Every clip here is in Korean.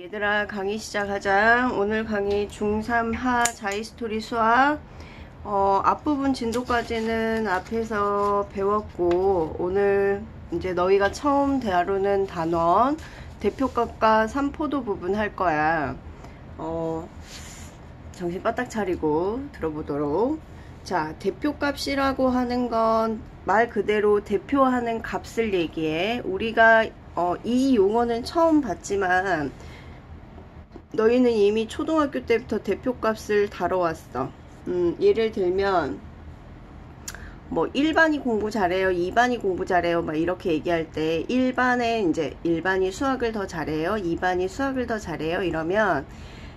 얘들아, 강의 시작하자. 오늘 강의 중3 하 자이스토리 수학 앞부분 진도까지는 앞에서 배웠고, 오늘 이제 너희가 처음 다루는 단원 대표값과 삼포도 부분 할 거야. 정신 바짝 차리고 들어보도록. 자, 대표값이라고 하는 건 말 그대로 대표하는 값을 얘기해. 우리가 이 용어는 처음 봤지만 너희는 이미 초등학교 때부터 대표값을 다뤄왔어. 예를 들면 뭐 1반이 공부 잘해요, 2반이 공부 잘해요, 막 이렇게 얘기할 때 1반에 이제 1반이 수학을 더 잘해요, 2반이 수학을 더 잘해요 이러면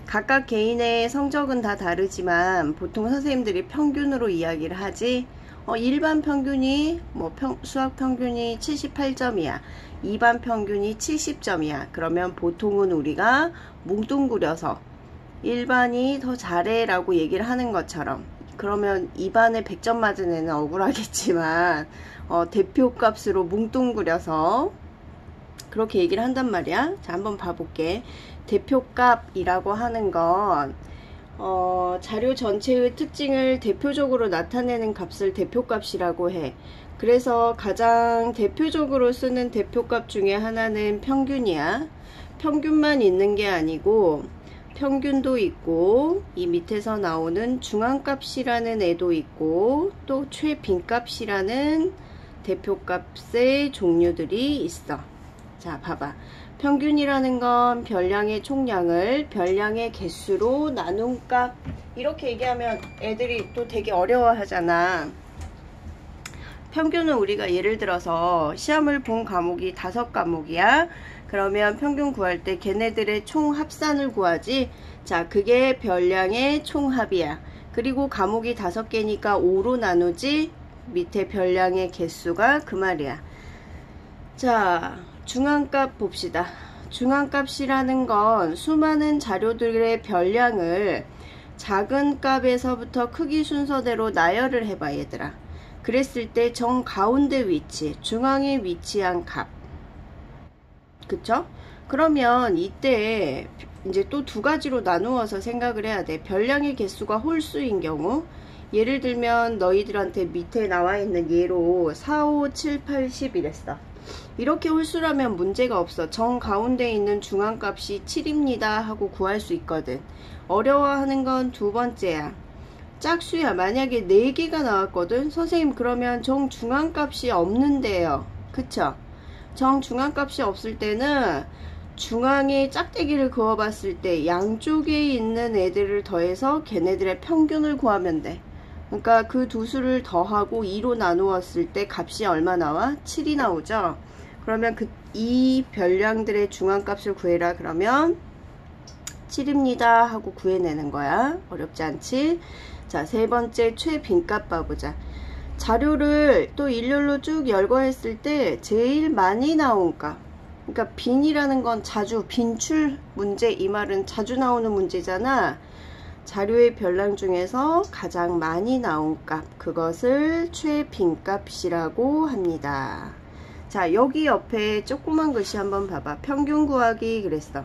각각 개인의 성적은 다 다르지만 보통 선생님들이 평균으로 이야기를 하지. 1반 평균이 수학 평균이 78점이야. 2반 평균이 70점이야. 그러면 보통은 우리가 뭉뚱그려서 1반이 더 잘해 라고 얘기를 하는 것처럼, 그러면 2반에 100점 맞은 애는 억울하겠지만 대표값으로 뭉뚱그려서 그렇게 얘기를 한단 말이야. 자, 한번 봐볼게. 대표값이라고 하는 건 자료 전체의 특징을 대표적으로 나타내는 값을 대표값이라고 해. 그래서 가장 대표적으로 쓰는 대표값 중에 하나는 평균이야. 평균만 있는 게 아니고 평균도 있고, 이 밑에서 나오는 중앙값이라는 애도 있고, 또 최빈값이라는 대표값의 종류들이 있어. 자, 봐봐. 평균이라는 건 별량의 총량을 별량의 개수로 나눈 값. 이렇게 얘기하면 애들이 또 되게 어려워하잖아. 평균은 우리가 예를 들어서 시험을 본 과목이 5과목이야. 그러면 평균 구할 때 걔네들의 총 합산을 구하지. 자, 그게 별량의 총합이야. 그리고 과목이 5개니까 5로 나누지. 밑에 별량의 개수가 그 말이야. 자, 중앙값 봅시다. 중앙값이라는 건 수많은 자료들의 별량을 작은 값에서부터 크기 순서대로 나열을 해봐, 얘들아. 그랬을 때 정 가운데 위치, 중앙에 위치한 값. 그쵸? 그러면 이때 이제 또 두 가지로 나누어서 생각을 해야 돼. 별량의 개수가 홀수인 경우, 예를 들면 너희들한테 밑에 나와 있는 예로 4, 5, 7, 8, 10 이랬어. 이렇게 홀수라면 문제가 없어. 정 가운데 있는 중앙값이 7입니다 하고 구할 수 있거든. 어려워하는 건 두 번째야. 짝수야. 만약에 4개가 나왔거든. 선생님, 그러면 정 중앙값이 없는데요. 그쵸? 정 중앙값이 없을 때는 중앙에 짝대기를 그어 봤을 때 양쪽에 있는 애들을 더해서 걔네들의 평균을 구하면 돼. 그러니까 그 두 수를 더하고 2로 나누었을 때 값이 얼마 나와? 7이 나오죠. 그러면 이 별량들의 중앙값을 구해라. 그러면 7입니다 하고 구해내는 거야. 어렵지 않지? 자, 세 번째 최빈값 봐보자. 자료를 또 일렬로 쭉 열거했을 때 제일 많이 나온 값. 그러니까 빈이라는 건 자주, 빈출 문제, 이 말은 자주 나오는 문제잖아. 자료의 별량 중에서 가장 많이 나온 값, 그것을 최빈값이라고 합니다. 자, 여기 옆에 조그만 글씨 한번 봐봐. 평균 구하기 그랬어.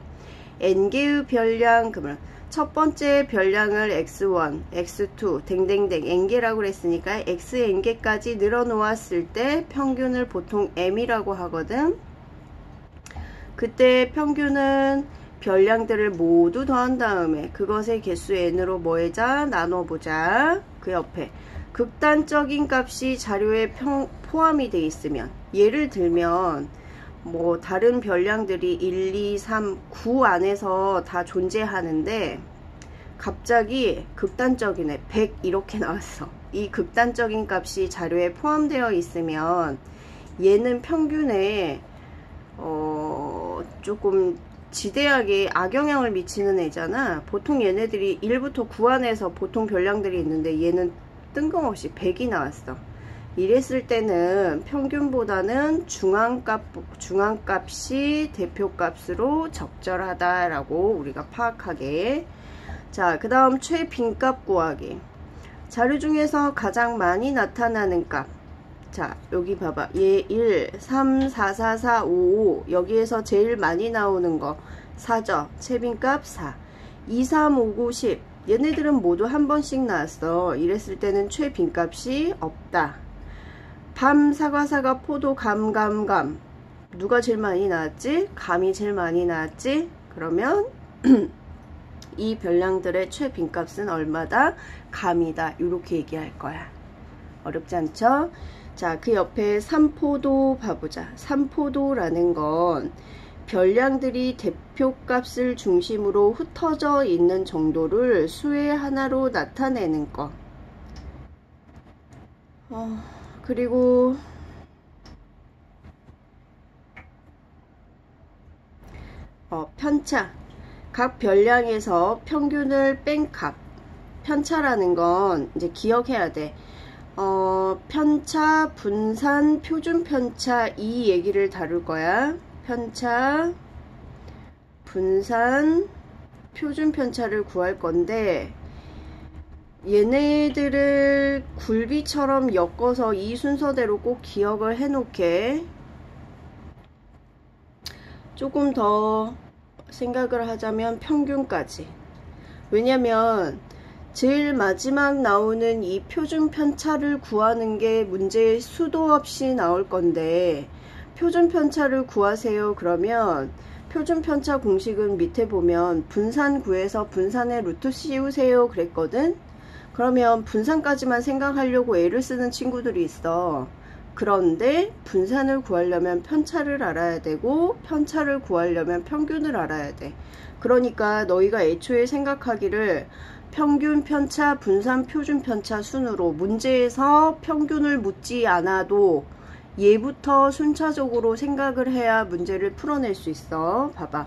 n개의 별량, 그러면 첫 번째 별량을 x1, x2, 댕댕댕 n개라고 그랬으니까 xn개까지 늘어놓았을 때 평균을 보통 m이라고 하거든. 그때 평균은 별량들을 모두 더한 다음에 그것의 개수 n으로 뭐 해자? 나눠보자. 그 옆에 극단적인 값이 자료에 포함이 돼 있으면, 예를 들면 뭐 다른 별량들이 1, 2, 3, 9 안에서 다 존재하는데 갑자기 극단적인 애 100 이렇게 나왔어. 이 극단적인 값이 자료에 포함되어 있으면 얘는 평균에 조금 지대하게 악영향을 미치는 애잖아. 보통 얘네들이 1부터 9 안에서 보통 별량들이 있는데 얘는 뜬금없이 100이 나왔어. 이랬을 때는 평균보다는 중앙값이 대표값으로 적절하다라고 우리가 파악하게. 자, 그 다음 최빈값 구하기. 자료 중에서 가장 많이 나타나는 값. 자, 여기 봐봐. 얘 1, 3, 4, 4, 4, 5, 5. 여기에서 제일 많이 나오는 거 4죠. 채빈값 4. 2, 3, 5, 9, 10. 얘네들은 모두 한 번씩 나왔어. 이랬을 때는 최빈값이 없다. 밤, 사과, 사과, 포도, 감, 감, 감. 누가 제일 많이 나왔지? 감이 제일 많이 나왔지? 그러면 이 별량들의 최빈값은 얼마다? 감이다. 이렇게 얘기할 거야. 어렵지 않죠? 자, 그 옆에 삼포도 봐보자. 삼포도라는 건 별량들이 대표값을 중심으로 흩어져 있는 정도를 수의 하나로 나타내는 것. 그리고 편차. 각 별량에서 평균을 뺀 값. 편차라는 건 이제 기억해야 돼. 편차, 분산, 표준 편차 이 얘기를 다룰 거야. 편차, 분산, 표준 편차를 구할 건데 얘네들을 굴비처럼 엮어서 이 순서대로 꼭 기억을 해 놓게. 조금 더 생각을 하자면 평균까지. 왜냐면 제일 마지막 나오는 이 표준 편차를 구하는 게 문제에 수도 없이 나올 건데, 표준 편차를 구하세요 그러면 표준 편차 공식은 밑에 보면 분산 구해서 분산에 루트 씌우세요 그랬거든. 그러면 분산까지만 생각하려고 애를 쓰는 친구들이 있어. 그런데 분산을 구하려면 편차를 알아야 되고 편차를 구하려면 평균을 알아야 돼. 그러니까 너희가 애초에 생각하기를 평균 편차, 분산, 표준 편차 순으로 문제에서 평균을 묻지 않아도 얘부터 순차적으로 생각을 해야 문제를 풀어낼 수 있어. 봐봐.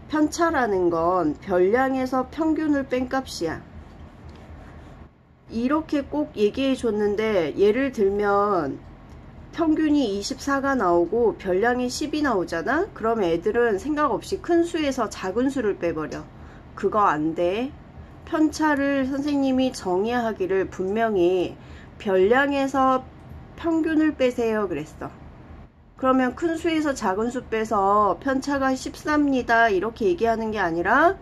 편차라는 건 별량에서 평균을 뺀 값이야. 이렇게 꼭 얘기해 줬는데 예를 들면 평균이 24가 나오고 별량이 10이 나오잖아? 그럼 애들은 생각 없이 큰 수에서 작은 수를 빼버려. 그거 안 돼. 편차를 선생님이 정의하기를 분명히 별량에서 평균을 빼세요 그랬어. 그러면 큰 수에서 작은 수 빼서 편차가 14입니다 이렇게 얘기하는 게 아니라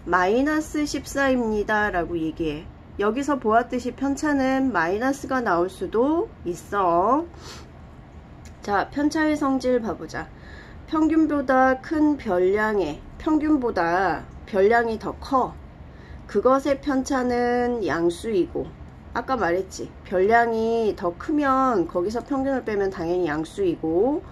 마이너스 14입니다 라고 얘기해. 여기서 보았듯이 편차는 마이너스가 나올 수도 있어. 자, 편차의 성질 봐보자. 평균보다 큰 별량의 평균보다 별량이 더 커. 그것의 편차는 양수이고, 아까 말했지. 별량이 더 크면 거기서 평균을 빼면 당연히 양수이고,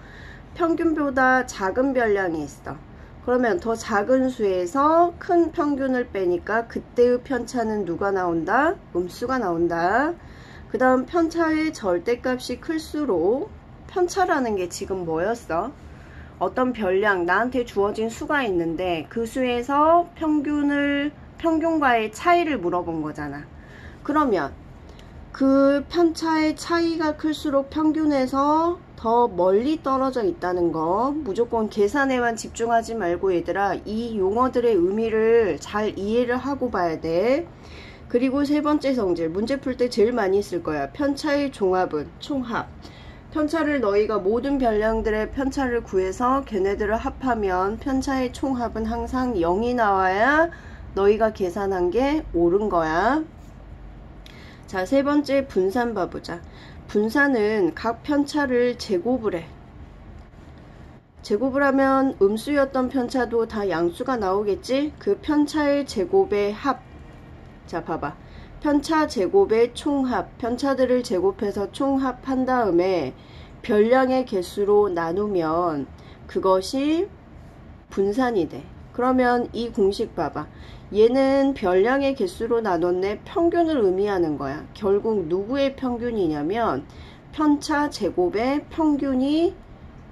평균보다 작은 별량이 있어. 그러면 더 작은 수에서 큰 평균을 빼니까 그때의 편차는 누가 나온다? 음수가 나온다. 그 다음 편차의 절대값이 클수록, 편차라는 게 지금 뭐였어? 어떤 별량, 나한테 주어진 수가 있는데 그 수에서 평균과의 차이를 물어본 거잖아. 그러면 그 편차의 차이가 클수록 평균에서 더 멀리 떨어져 있다는 거, 무조건 계산에만 집중하지 말고 얘들아 이 용어들의 의미를 잘 이해를 하고 봐야 돼. 그리고 세 번째 성질, 문제 풀 때 제일 많이 쓸 거야. 편차의 종합은 총합. 편차를 너희가 모든 별량들의 편차를 구해서 걔네들을 합하면 편차의 총합은 항상 0이 나와야 너희가 계산한 게 옳은 거야. 자, 세 번째 분산 봐보자. 분산은 각 편차를 제곱을 해. 제곱을 하면 음수였던 편차도 다 양수가 나오겠지? 그 편차의 제곱의 합. 자, 봐봐. 편차 제곱의 총합. 편차들을 제곱해서 총합한 다음에 별량의 개수로 나누면 그것이 분산이 돼. 그러면 이 공식 봐봐. 얘는 별량의 개수로 나눴네. 평균을 의미하는 거야. 결국 누구의 평균이냐면 편차 제곱의 평균이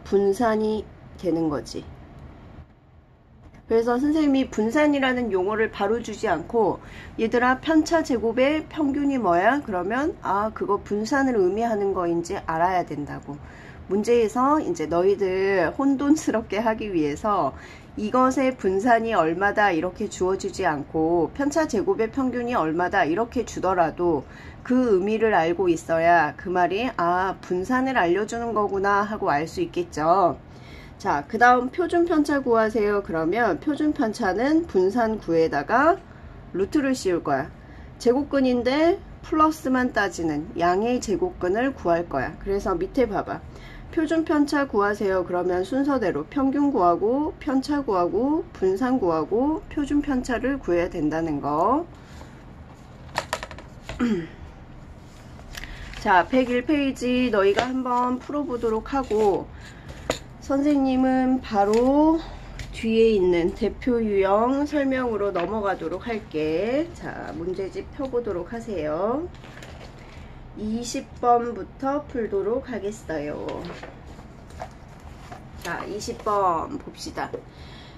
분산이 되는 거지. 그래서 선생님이 분산이라는 용어를 바로 주지 않고 얘들아 편차 제곱의 평균이 뭐야? 그러면 그거 분산을 의미하는 거인지 알아야 된다고. 문제에서 이제 너희들 혼돈스럽게 하기 위해서 이것의 분산이 얼마다 이렇게 주어지지 않고 편차 제곱의 평균이 얼마다 이렇게 주더라도 그 의미를 알고 있어야 그 말이 분산을 알려주는 거구나 하고 알 수 있겠죠. 자, 그 다음 표준 편차 구하세요. 그러면 표준 편차는 분산 9에다가 루트를 씌울 거야. 제곱근인데 플러스만 따지는 양의 제곱근을 구할 거야. 그래서 밑에 봐봐. 표준 편차 구하세요. 그러면 순서대로 평균 구하고 편차 구하고 분산 구하고 표준 편차를 구해야 된다는 거. 자, 101페이지 너희가 한번 풀어보도록 하고 선생님은 바로 뒤에 있는 대표 유형 설명으로 넘어가도록 할게. 자, 문제집 펴보도록 하세요. 20번부터 풀도록 하겠어요. 자, 20번 봅시다.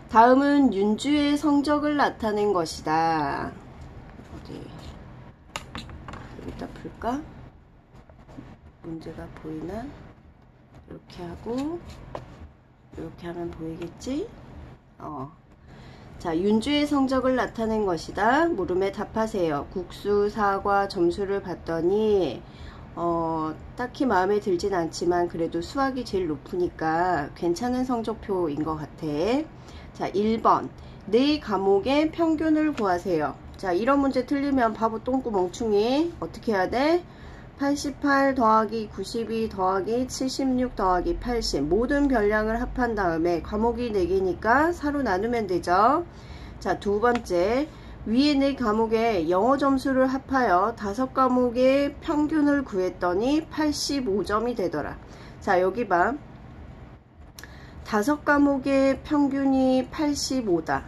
다음은 윤주의 성적을 나타낸 것이다. 어디 여기다 풀까? 문제가 보이나? 이렇게 하고 이렇게 하면 보이겠지? 자, 윤주의 성적을 나타낸 것이다. 물음에 답하세요. 국수, 사과 점수를 봤더니 딱히 마음에 들진 않지만 그래도 수학이 제일 높으니까 괜찮은 성적표인 것 같아. 자, 1번 네 과목의 평균을 구하세요. 자, 이런 문제 틀리면 바보 똥꾸 멍충이 어떻게 해야 돼? 88 더하기 92 더하기 76 더하기 80 모든 별량을 합한 다음에 과목이 4개니까 4로 나누면 되죠. 자, 두 번째 위에 4과목의 영어 점수를 합하여 5과목의 평균을 구했더니 85점이 되더라. 자, 여기 봐. 5과목의 평균이 85다.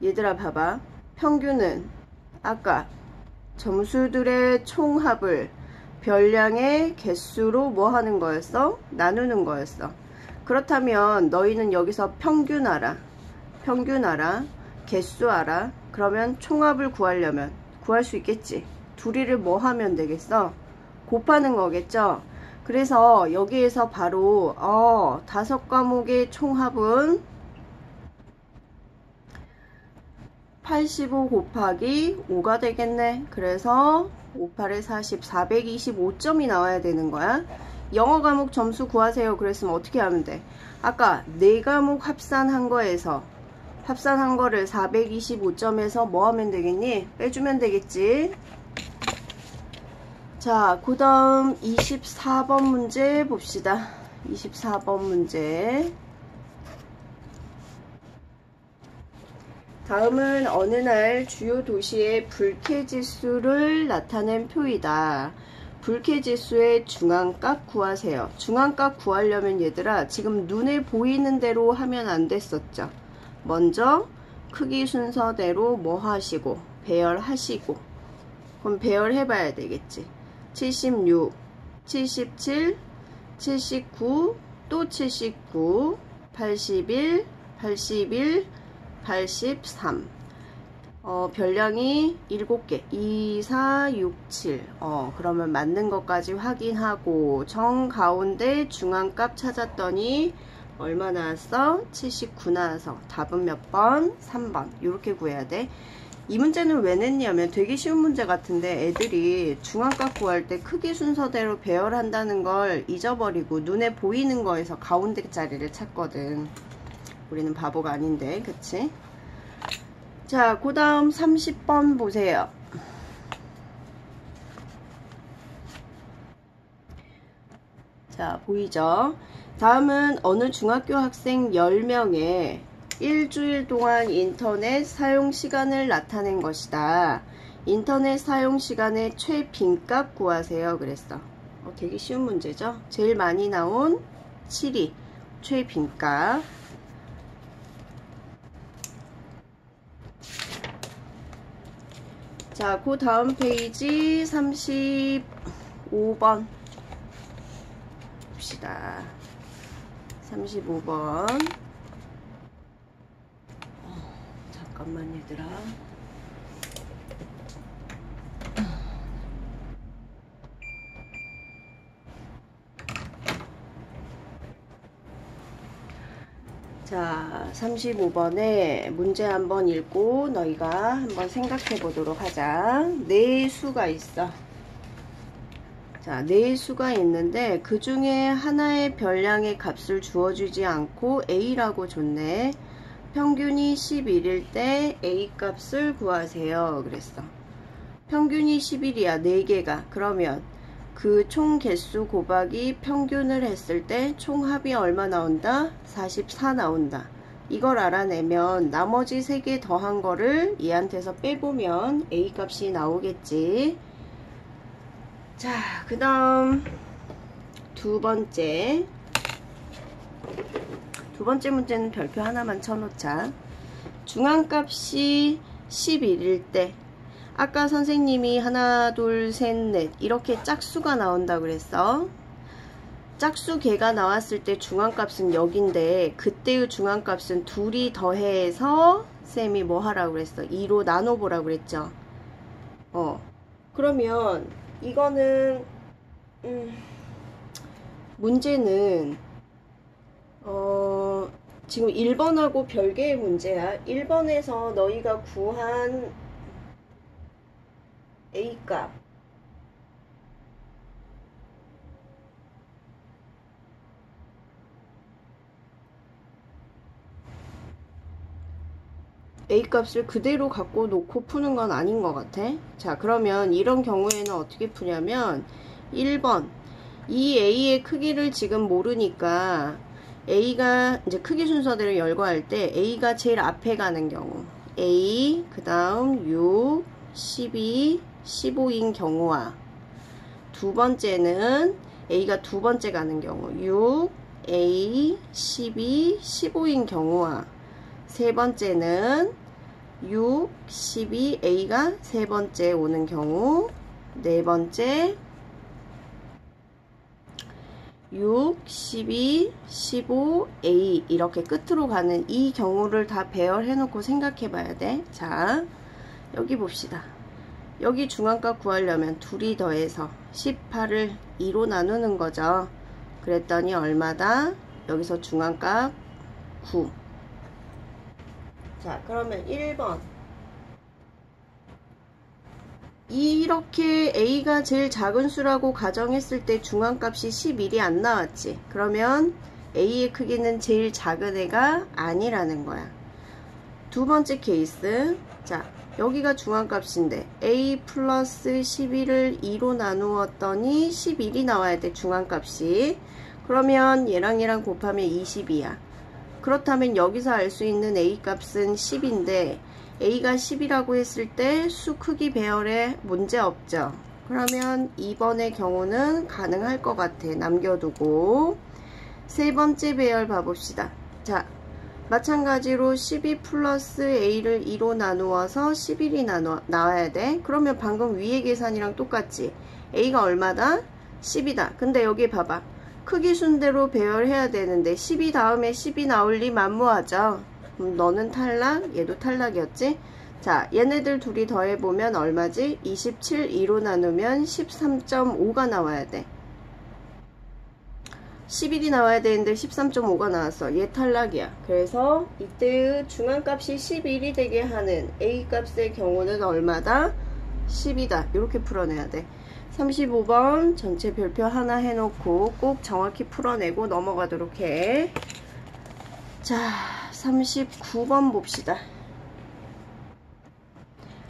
얘들아 봐봐. 평균은 아까 점수들의 총합을 별량의 개수로 뭐 하는 거였어? 나누는 거였어. 그렇다면 너희는 여기서 평균 알아. 평균 알아. 개수 알아. 그러면 총합을 구하려면 구할 수 있겠지. 둘이를 뭐 하면 되겠어? 곱하는 거겠죠. 그래서 여기에서 바로 5과목의 총합은 85 곱하기 5가 되겠네. 그래서 58에 40, 425점이 나와야 되는 거야. 영어 과목 점수 구하세요. 그랬으면 어떻게 하면 돼? 아까 4과목 합산한 거에서 합산한 거를 425점에서 뭐 하면 되겠니? 빼주면 되겠지. 자, 그 다음 24번 문제 봅시다. 24번 문제. 다음은 어느 날 주요 도시의 불쾌지수를 나타낸 표이다. 불쾌지수의 중앙값 구하세요. 중앙값 구하려면 얘들아 지금 눈에 보이는 대로 하면 안 됐었죠. 먼저 크기 순서대로 뭐 하시고 배열하시고 그럼 배열해 봐야 되겠지. 76, 77, 79, 또 79, 81, 81, 83. 별량이 7개. 2, 4, 6, 7. 그러면 맞는 것까지 확인하고 정 가운데 중앙값 찾았더니 얼마 나왔어? 79 나와서 답은 몇 번? 3번. 이렇게 구해야 돼. 이 문제는 왜 냈냐면 되게 쉬운 문제 같은데 애들이 중앙값 구할 때 크기 순서대로 배열한다는 걸 잊어버리고 눈에 보이는 거에서 가운데 자리를 찾거든. 우리는 바보가 아닌데, 그치? 자, 그 다음 30번 보세요. 자, 보이죠? 다음은 어느 중학교 학생 10명의 일주일 동안 인터넷 사용 시간을 나타낸 것이다. 인터넷 사용 시간의 최빈값 구하세요. 그랬어. 되게 쉬운 문제죠? 제일 많이 나온 7위 최빈값. 자, 그 다음 페이지 35번 봅시다. 35번. 잠깐만 얘들아. 자, 35번에 문제 한번 읽고 너희가 한번 생각해 보도록 하자. 네 수가 있어. 자, 네 수가 있는데 그 중에 하나의 별량의 값을 주어주지 않고 A라고 줬네. 평균이 11일 때 A 값을 구하세요. 그랬어. 평균이 11이야. 4개가. 그러면 그 총 개수 곱하기 평균을 했을 때 총합이 얼마 나온다? 44 나온다. 이걸 알아내면 나머지 3개 더한 거를 얘한테서 빼보면 A 값이 나오겠지. 자, 그 다음 두 번째 문제는 별표 하나만 쳐놓자. 중앙값이 11일 때 아까 선생님이 하나 둘 셋 넷 이렇게 짝수가 나온다 그랬어. 짝수 개가 나왔을 때 중앙값은 여기인데 그때의 중앙값은 둘이 더해서 쌤이 뭐 하라고 그랬어? 2로 나눠보라고 그랬죠. 그러면 이거는 문제는 지금 1번하고 별개의 문제야. 1번에서 너희가 구한 A값 A값을 그대로 갖고 놓고 푸는 건 아닌 것 같아. 자, 그러면 이런 경우에는 어떻게 푸냐면 1번 이 A의 크기를 지금 모르니까 A가 이제 크기 순서대로 열거할 때 A가 제일 앞에 가는 경우 A 그 다음 6 12 15인 경우와 두 번째는 A가 두 번째 가는 경우 6 A 12 15인 경우와 세 번째는 6 12 A가 세 번째 오는 경우 네 번째 6, 12, 15, A 이렇게 끝으로 가는 이 경우를 다 배열해 놓고 생각해 봐야 돼. 자, 여기 봅시다. 여기 중앙값 구하려면 둘이 더해서 18을 2로 나누는 거죠. 그랬더니 얼마다? 여기서 중앙값 9. 자, 그러면 1번 이렇게 A가 제일 작은 수라고 가정했을 때 중앙값이 11이 안 나왔지. 그러면 A의 크기는 제일 작은 애가 아니라는 거야. 두 번째 케이스. 자, 여기가 중앙값인데 A 플러스 11을 2로 나누었더니 11이 나와야 돼. 중앙값이. 그러면 얘랑 얘랑 곱하면 20이야. 그렇다면 여기서 알 수 있는 A 값은 10인데 A가 10이라고 했을 때 수 크기 배열에 문제 없죠. 그러면 2번의 경우는 가능할 것 같아. 남겨두고 세 번째 배열 봐봅시다. 자, 마찬가지로 12 플러스 A를 2로 나누어서 11이 나와야 돼. 그러면 방금 위의 계산이랑 똑같지. A가 얼마다? 10이다. 근데 여기 봐봐. 크기 순대로 배열해야 되는데 12 다음에 10이 나올 리 만무하죠. 너는 탈락, 얘도 탈락이었지. 자, 얘네들 둘이 더해보면 얼마지? 27 2로 나누면 13.5가 나와야 돼. 11이 나와야 되는데 13.5가 나왔어. 얘 탈락이야. 그래서 이때의 중앙값이 11이 되게 하는 A값의 경우는 얼마다? 10이다. 이렇게 풀어내야 돼. 35번 전체 별표 하나 해놓고 꼭 정확히 풀어내고 넘어가도록 해. 자, 39번 봅시다.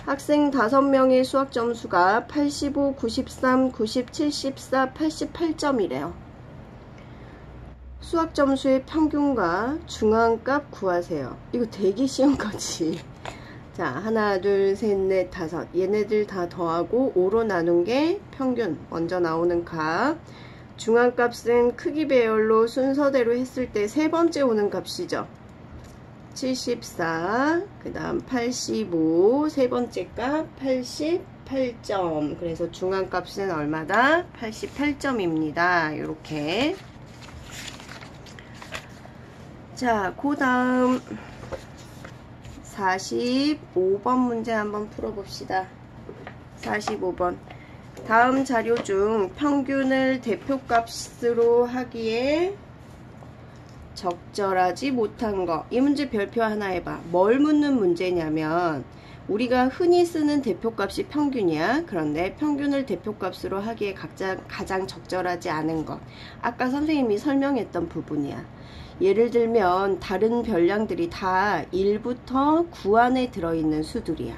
학생 5명의 수학 점수가 85, 93, 90, 74, 88점이래요. 수학 점수의 평균과 중앙값 구하세요. 이거 되게 쉬운 거지. 자, 하나, 둘, 셋, 넷, 다섯. 얘네들 다 더하고 5로 나눈 게 평균. 먼저 나오는 값. 중앙값은 크기 배열로 순서대로 했을 때 세 번째 오는 값이죠. 74, 그 다음 85, 세 번째 값 88점. 그래서 중앙값은 얼마다? 88점입니다. 이렇게. 자, 그 다음 45번 문제 한번 풀어봅시다. 45번. 다음 자료 중 평균을 대표값으로 하기에 적절하지 못한 거. 이 문제 별표 하나 해봐. 뭘 묻는 문제냐면 우리가 흔히 쓰는 대표값이 평균이야. 그런데 평균을 대표값으로 하기에 가장 적절하지 않은 것. 아까 선생님이 설명했던 부분이야. 예를 들면 다른 별량들이 다 1부터 9 안에 들어있는 수들이야.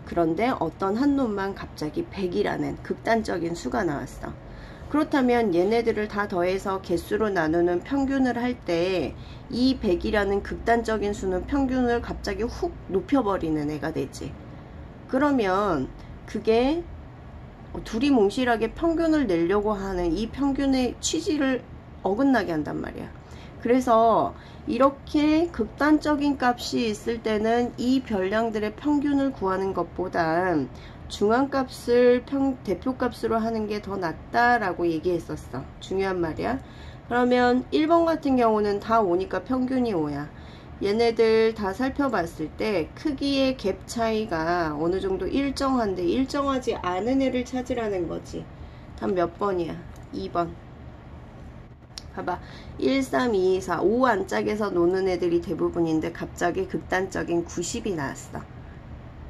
그런데 어떤 한 놈만 갑자기 100이라는 극단적인 수가 나왔어. 그렇다면 얘네들을 다 더해서 개수로 나누는 평균을 할 때 이 100이라는 극단적인 수는 평균을 갑자기 훅 높여버리는 애가 되지. 그러면 그게 둘이 몽실하게 평균을 내려고 하는 이 평균의 취지를 어긋나게 한단 말이야. 그래서 이렇게 극단적인 값이 있을 때는 이 별량들의 평균을 구하는 것보다 중앙값을 대표값으로 하는 게 더 낫다라고 얘기했었어. 중요한 말이야. 그러면 1번 같은 경우는 다 5니까 평균이 5야. 얘네들 다 살펴봤을 때 크기의 갭 차이가 어느 정도 일정한데 일정하지 않은 애를 찾으라는 거지. 답 몇 번이야? 2번. 봐봐. 1, 3, 2, 4, 5 안짝에서 노는 애들이 대부분인데 갑자기 극단적인 90이 나왔어.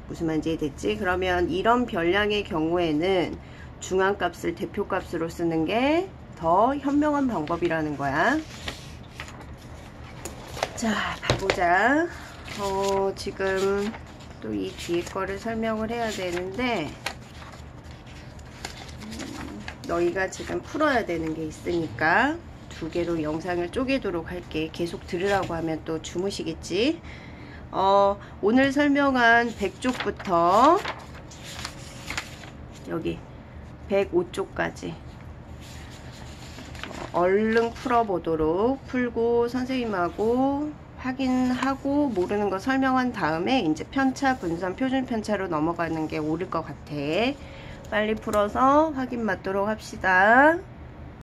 무슨 말인지 이해됐지? 그러면 이런 별량의 경우에는 중앙값을 대표값으로 쓰는 게 더 현명한 방법이라는 거야. 자, 봐보자. 지금 또 이 뒤에 거를 설명을 해야 되는데 너희가 지금 풀어야 되는 게 있으니까 두 개로 영상을 쪼개도록 할게. 계속 들으라고 하면 또 주무시겠지. 오늘 설명한 100쪽부터 여기 105쪽까지 얼른 풀고 선생님하고 확인하고 모르는 거 설명한 다음에 이제 편차, 분선, 표준 편차로 넘어가는 게 옳을 것 같아. 빨리 풀어서 확인 맞도록 합시다.